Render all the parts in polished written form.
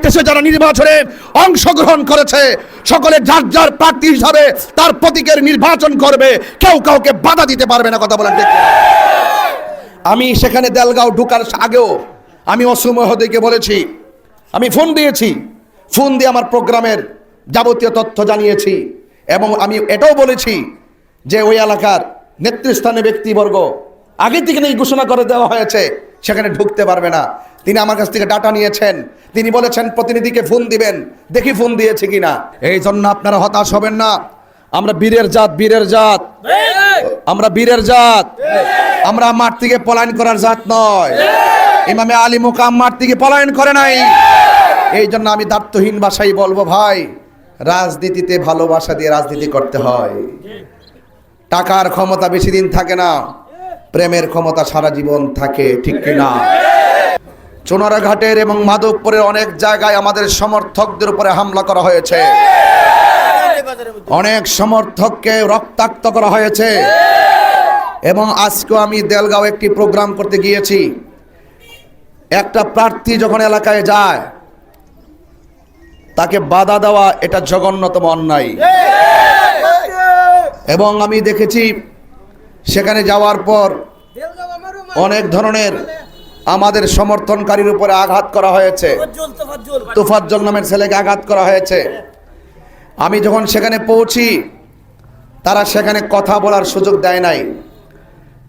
দেশে যারা নির্বাচনে অংশগ্রহণ করেছে সকলে যার যার প্রার্থী হিসাবে তার প্রতীকের নির্বাচন করবে, কেউ কাউকে বাধা দিতে পারবে না। কথা বলার দেখতে আমি সেখানে দেলগাঁও ঢোকার আগেও আমি ওসি মহোদয়কে বলেছি, আমি ফোন দিয়েছি, ফোন দিয়ে আমার প্রোগ্রামের যাবতীয় তথ্য জানিয়েছি এবং আমি এটাও বলেছি যে ওই এলাকার নেতৃস্থানীয় ব্যক্তিবর্গ আগে থেকে এই ঘোষণা করে দেওয়া হয়েছে সেখানে ঢুকতে পারবে না। তিনি আমার কাছ থেকে ডাটা নিয়েছেন, তিনি বলেছেন প্রতিনিধিকে ফোন দিবেন, দেখি ফোন দিয়েছে কিনা। এই জন্য আপনারা হতাশ হবেন না। আমরা বীরের জাত, বীরের জাত, আমরা বীরের জাত, আমরা মাঠ থেকে পলায়ন করার জাত নয়। ইমামে আলী মুকাম মাঠ থেকে পলায়ন করে নাই। এই জন্য আমি দায়িত্বহীন ভাষায় বলবো, ভাই রাজনীতিতে ভালোবাসা দিয়ে রাজনীতি করতে হয়। টাকার ক্ষমতা বেশি দিন থাকে না, প্রেমের ক্ষমতা সারা জীবন থাকে, ঠিক কিনা? চুনারঘাটের এবং মাধবপুরের অনেক জায়গায় আমাদের সমর্থকদের উপরে হামলা করা হয়েছে, অনেক সমর্থককে রক্তাক্ত করা হয়েছে। এবং আজকে আমি দেলগাঁও একটি প্রোগ্রাম করতে গিয়েছি, একটা প্রার্থী যখন এলাকায় যায় তাকে বাধা দেওয়া এটা জঘন্যতম অন্যায়। এবং আমি দেখেছি সেখানে যাওয়ার পর অনেক ধরনের আমাদের সমর্থনকারীর উপরে আঘাত করা হয়েছে। তোফাজ্জল নামের ছেলেকে আঘাত করা হয়েছে। আমি যখন সেখানে পৌঁছি তারা সেখানে কথা বলার সুযোগ দেয় নাই,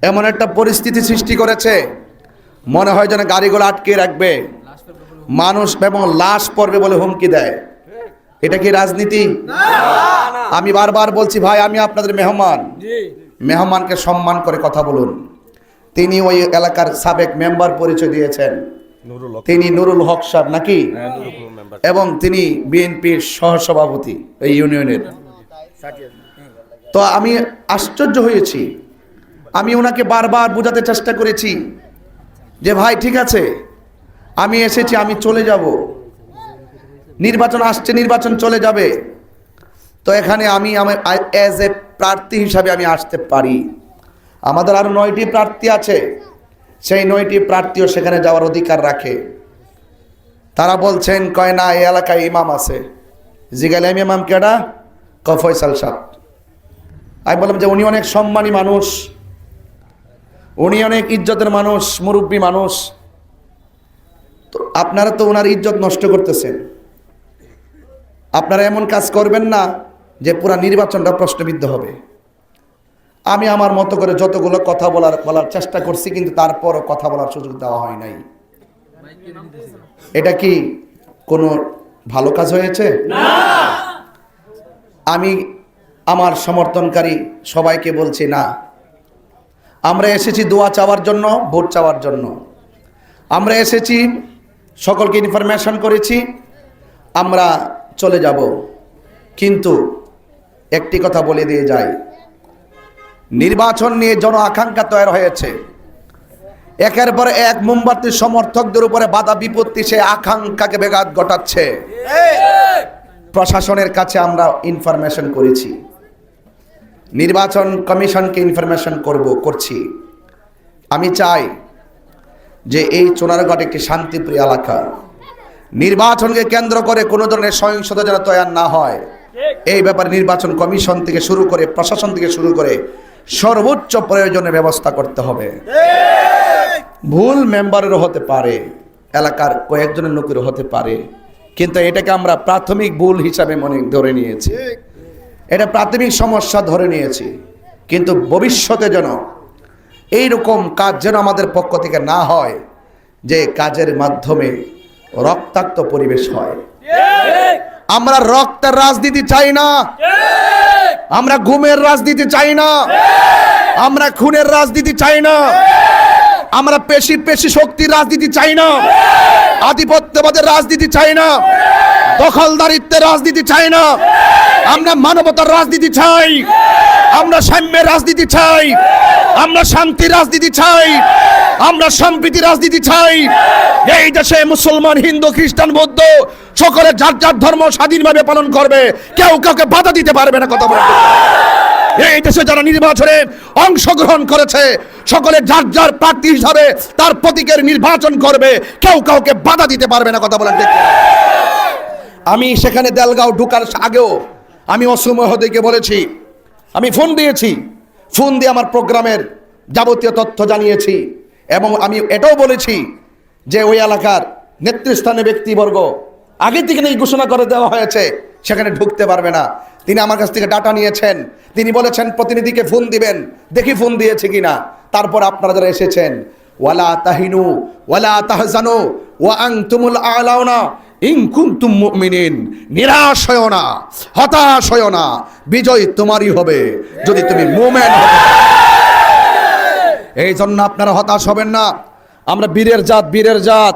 এমন একটা পরিস্থিতি সৃষ্টি করেছে মনে হয় যেন গাড়িগুলো আটকে রাখবে, মানুষ এবং লাশ পড়বে বলে হুমকি দেয়। এটা কি রাজনীতি? আমি বারবার বলছি, ভাই আমি আপনাদের মেহমান, মেহমানকে সম্মান করে কথা বলুন। তিনি ওই এলাকার সাবেক মেম্বার পরিচয় দিয়েছেন, তিনি নুরুল হক সাহেব নাকি, এবং তিনি বিএনপির সহসভাপতি এই ইউনিয়নের। তো আমি আশ্চর্য হয়েছি, আমি ওনাকে বারবার বোঝাতে চেষ্টা করেছি যে ভাই ঠিক আছে, আমি এসেছি, আমি চলে যাব, নির্বাচন আসছে, নির্বাচন চলে যাবে, তো এখানে আমি আমার অ্যাজ এ প্রার্থী হিসাবে আমি আসতে পারি। আমাদের আরো 9টি প্রার্থী আছে, সেই 9টি প্রার্থীও সেখানে যাওয়ার অধিকার রাখে। তারা বলছেন, কয় না এই এলাকায় ইমাম আছে। জিগাইলাম ইমাম কেডা? ফয়সাল সাহেব। আমি বললাম যে উনি অনেক সম্মানী মানুষ, উনি অনেক ইজ্জতের মানুষ, মুরব্বী মানুষ, তো আপনারা তো ওনার ইজ্জত নষ্ট করতেছেন। আপনারা এমন কাজ করবেন না যে পুরা নির্বাচনটা প্রশ্নবিদ্ধ হবে। আমি আমার মতো করে যতগুলো কথা বলার চেষ্টা করছি, কিন্তু তারপরও কথা বলার সুযোগ দেওয়া হয় নাই। এটা কি কোনো ভালো কাজ হয়েছে? না। আমি আমার সমর্থনকারী সবাইকে বলছি, না, আমরা এসেছি দোয়া চাওয়ার জন্য, ভোট চাওয়ার জন্য। আমরা এসেছি, সকলকে ইনফরমেশন করেছি, আমরা চলে যাব। কিন্তু একটি কথা বলে দিয়ে যাই, নির্বাচন নিয়ে জন আকাঙ্ক্ষা তৈরি হয়েছে। একের পর এক মোমবাতির সমর্থকদের উপরে বাধা বিপত্তি সে আকাঙ্ক্ষাকে ব্যাঘাত ঘটাচ্ছে। প্রশাসনের কাছে আমরা ইনফরমেশন করেছি, নির্বাচন কমিশনকে ইনফরমেশন করছি। আমি চাই যে এই চুনারঘাট একটি শান্তিপ্রিয় এলাকা, নির্বাচনকে কেন্দ্র করে কোনো ধরনের সহিংসতা যেন তৈরি না হয়, এই ব্যাপারে নির্বাচন কমিশন থেকে শুরু করে প্রশাসন থেকে শুরু করে সর্বোচ্চ প্রয়োজনীয় ব্যবস্থা করতে হবে। ভুল মেম্বারেরও হতে পারে, এলাকার কয়েকজনের লোকেরও হতে পারে, কিন্তু এটাকে আমরা প্রাথমিক ভুল হিসাবে ধরে নিয়েছি, এটা প্রাথমিক সমস্যা ধরে নিয়েছি। কিন্তু ভবিষ্যতে যেন এইরকম কাজ যেন আমাদের পক্ষ থেকে না হয়, যে কাজের মাধ্যমে রক্তাক্ত পরিবেশ হয়। আমরা রক্তের রাজনীতি চাই না, আমরা ঘুমের রাজনীতি চাই না, আমরা খুনের রাজনীতি চাই না, আমরা পেশি শক্তির রাজনীতি চাই না, আধিপত্যবাদের রাজনীতি চাই না, দখলদারিত্বের রাজনীতি চাই না, আমরা মানবতার রাজনীতি চাই, আমরা সাম্যের রাজনীতি চাই, আমরা শান্তির রাজনীতি চাই, আমরা সম্প্রীতির রাজনীতি চাই। এই দেশে মুসলমান, হিন্দু, খ্রিস্টান, বৌদ্ধ সকলে যার যার ধর্ম স্বাধীনভাবে পালন করবে, কেউ কাউকে বাধা দিতে পারবে না। কথা বলতে এই দেশে যারা নির্বাচনে অংশগ্রহণ করেছে সকলে যার যার প্রার্থী হিসাবে তার প্রতীকের নির্বাচন করবে, কেউ কাউকে বাধা দিতে পারবে না। কথা বলার আমি সেখানে দেলগাঁও ঢুকার আগেও আমি ওসি মহোদয়কে বলেছি, আমি ফোন দিয়েছি, ফোন দিয়ে আমার প্রোগ্রামের যাবতীয় তথ্য জানিয়েছি এবং আমি এটাও বলেছি যে ওই এলাকার নেতৃস্থানীয় ব্যক্তিবর্গ আগে থেকে এই ঘোষণা করে দেওয়া হয়েছে সেখানে ঢুকতে পারবে না। তিনি আমার কাছ থেকে ডাটা নিয়েছেন, তিনি বলেছেন প্রতিনিধিকে ফোন দিবেন, দেখি ফোন দিয়েছে কিনা। তারপর আপনারা যারা এসেছেন, ওয়ালা তাহিনু ওয়ালা তাহজানু ওয়া আনতুমুল আ'লাউনা ইন কুনতুম মুমিনিন, নিরাশ হয়ো না, হতাশ হয়ো না, বিজয় তোমারই হবে যদি তুমি মুমিন হও। এই জন্য আপনারা হতাশ হবেন না। আমরা বীরের জাত, বীরের জাত,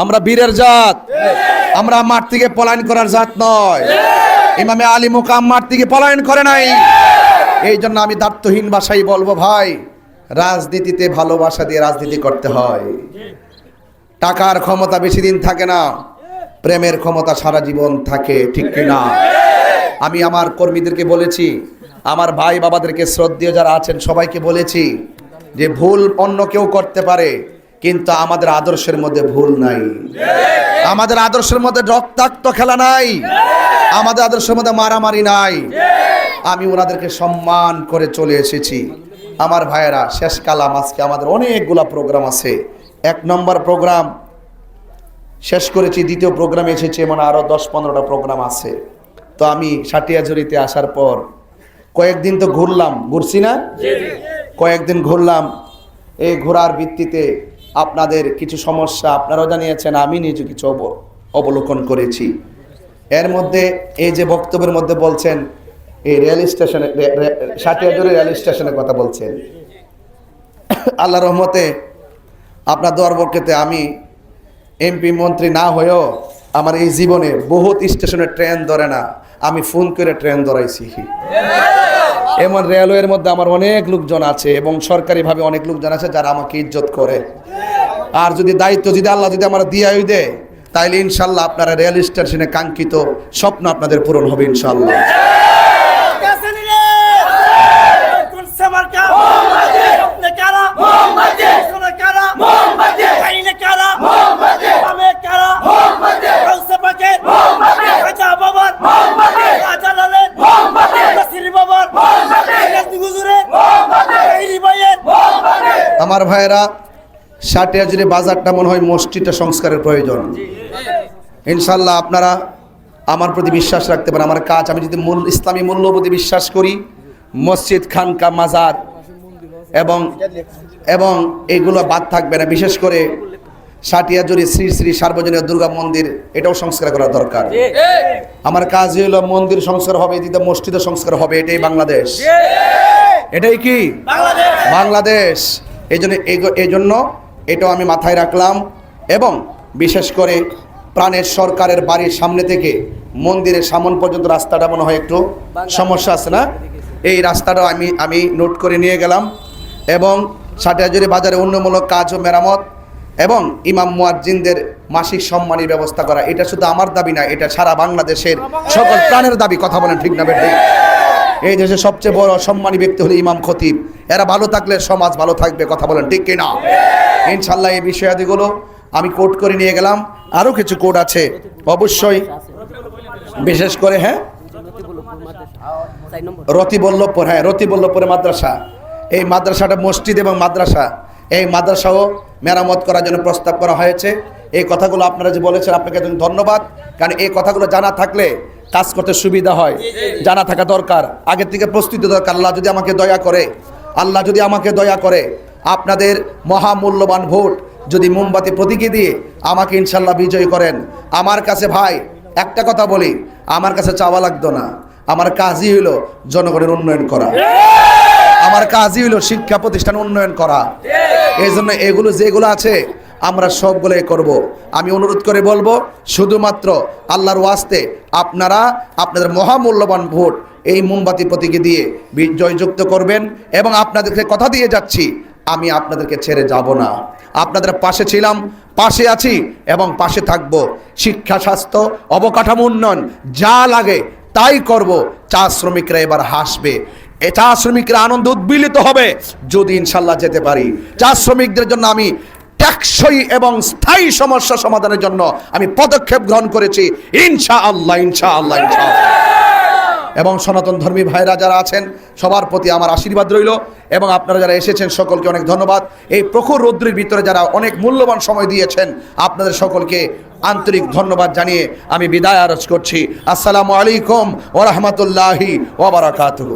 আমরা বীরের জাত, আমরা মাঠ থেকে পলায়ন করার জাত নয়। ইমামে আলী মুকাম মাঠ থেকে পলায়ন করে নাই। এই জন্য আমি দায়িত্বহীন ভাষায় বলবো, ভাই রাজনীতিতে ভালোবাসা দিয়ে রাজনীতি করতে হয়। টাকার ক্ষমতা বেশি দিন থাকে না, প্রেমের ক্ষমতা সারা জীবন থাকে, ঠিক কিনা? আমি আমার কর্মীদেরকে বলেছি, আমার ভাই বাবাদেরকে শ্রদ্ধেয় যারা আছেন সবাইকে বলেছি যে ভুল অন্য কেউ করতে পারে, কিন্তু আমাদের আদর্শের মধ্যে ভুল নাই, আমাদের আদর্শের মধ্যে রক্তাক্ত খেলা নাই, আমাদের আদর্শের মধ্যে মারামারি নাই। আমি ওনাদেরকে সম্মান করে চলে এসেছি। আমার ভাইয়েরা, শেষ কালাম, আজকে আমাদের অনেকগুলা প্রোগ্রাম আছে। 1 নম্বর প্রোগ্রাম শেষ করেছি, 2য় প্রোগ্রামে এসেছি, মানে আরও 10-15টা প্রোগ্রাম আছে। তো আমি সাটিয়াজুরিতে আসার পর কয়েকদিন তো ঘুরছি না, কয়েকদিন ঘুরলাম। এই ঘোরার ভিত্তিতে আপনাদের কিছু সমস্যা আপনারাও জানিয়েছেন, আমি নিজে কিছু অবলোকন করেছি। এর মধ্যে এই যে বক্তব্যের মধ্যে বলছেন এই রেল স্টেশনে, সাটিয়াজুরি রেল স্টেশনের কথা বলছেন, আল্লাহ রহমতে আপনার দোয়ার বরকতে আমি এমপি মন্ত্রী না হয়েও আমার এই জীবনে বহুত স্টেশনে ট্রেন ধরে না, আমি ফোন করে ট্রেন ধরাইছি। এমন রেলওয়ের মধ্যে আমার অনেক লোকজন আছে এবং সরকারিভাবে অনেক লোকজন আছে যারা আমাকে ইজ্জত করে। আর যদি দায়িত্ব যদি আল্লাহ যদি আমার দিয়াই দেয়, তাইলে ইনশাল্লাহ আপনারা রেল স্টেশনে কাঙ্ক্ষিত স্বপ্ন আপনাদের পূরণ হবে ইনশাল্লাহ। আমার ভাইয়েরা, সাটিয়াজুরি বাজারটা মনে হয় মসজিদটা সংস্কারের প্রয়োজন। ইনশাল্লাহ আপনারা আমার প্রতি বিশ্বাস রাখতে পারেন। আমার কাজ, আমি যদি ইসলামী মূল্যবোধে বিশ্বাস করি, মসজিদ, খানকা, মাজার এবং এগুলো বাদ থাকবে না। বিশেষ করে সাটিয়াজুরি শ্রী শ্রী সার্বজনীন দুর্গা মন্দির, এটাও সংস্কার করা দরকার। আমার কাজ হলো মন্দির সংস্কার হবে, এদিকে মসজিদও সংস্কার হবে। এটাই বাংলাদেশ, এটাই কি বাংলাদেশ। এই জন্য এটাও আমি মাথায় রাখলাম। এবং বিশেষ করে প্রাণের সরকারের বাড়ির সামনে থেকে মন্দিরের সামন পর্যন্ত রাস্তাটা মনে হয় একটু সমস্যা আছে না, এই রাস্তাটাও আমি নোট করে নিয়ে গেলাম। এবং সাটিয়াজুরি বাজারে উন্নয়নমূলক কাজ ও মেরামত এবং ইমাম মুয়াজ্জিনদের মাসিক সম্মানের ব্যবস্থা করা, এটা শুধু আমার দাবি না, এটা সারা বাংলাদেশের সকল প্রাণের দাবি। কথা বলেন ঠিক না বেঠিক? এই দেশের সবচেয়ে বড় সম্মানী ব্যক্তি হলো ইমাম খতিব। এরা ভালো থাকলে সমাজ ভালো থাকবে। কথা বলেন ঠিক কিনা? ইনশাল্লাহ এই বিষয়াদিগুলো আমি কোট করে নিয়ে গেলাম। আরও কিছু কোড আছে অবশ্যই, বিশেষ করে রতিবল্লভপুরে মাদ্রাসা, এই মাদ্রাসাটা মসজিদ এবং মাদ্রাসা, এই মাদ্রাসাও মেরামত করার জন্য প্রস্তাব করা হয়েছে। এই কথাগুলো আপনারা যে বলেছেন, আপনাকে ধন্যবাদ। কারণ এই কথাগুলো জানা থাকলে কাজ করতে সুবিধা হয়, জানা থাকা দরকার, আগের থেকে প্রস্তুতি দরকার। আল্লাহ যদি আমাকে দয়া করে আপনাদের মহামূল্যবান ভোট যদি মোমবাতি প্রতীকে দিয়ে আমাকে ইনশাল্লাহ বিজয়ী করেন, আমার কাছে ভাই একটা কথা বলি, আমার কাছে চাওয়া লাগতো না। আমার কাজই হইল জনগণের উন্নয়ন করা, আমার কাজই হইল শিক্ষা প্রতিষ্ঠান উন্নয়ন করা। এই জন্য এগুলো যেগুলো আছে আমরা সবগুলোই করব। আমি অনুরোধ করে বলবো, শুধুমাত্র আল্লাহর ওয়াস্তে আপনারা আপনাদের মহামূল্যবান ভোট এই মোমবাতি প্রতীকে দিয়ে জয়যুক্ত করবেন। এবং আপনাদেরকে কথা দিয়ে যাচ্ছি, আমি আপনাদেরকে ছেড়ে যাব না। আপনাদের পাশে ছিলাম, পাশে আছি এবং পাশে থাকব। শিক্ষা, স্বাস্থ্য, অবকাঠামো উন্নয়ন যা লাগে তাই করব। চা শ্রমিকরা এবার হাসবে, চা শ্রমিকরা আনন্দ উদ্বেলিত হবে যদি ইনশাল্লাহ যেতে পারি। চা শ্রমিকদের জন্য আমি ট্যাক্স টেকসই এবং স্থায়ী সমস্যা সমাধানের জন্য আমি পদক্ষেপ গ্রহণ করেছি ইনশাআল্লাহ, ইনশাআল্লাহ, ইনশাআল্লাহ। এবং সনাতন ধর্মী ভাইরা যারা আছেন সবার প্রতি আমার আশীর্বাদ রইল, এবং আপনারা যারা এসেছেন সকলকে অনেক ধন্যবাদ। এই প্রখর রৌদ্রের ভিতরে যারা অনেক মূল্যবান সময় দিয়েছেন আপনাদের সকলকে আন্তরিক ধন্যবাদ জানিয়ে আমি বিদায় আরজ করছি। আসসালামু আলাইকুম ওয়া রাহমাতুল্লাহি ওয়া বারাকাতুহু।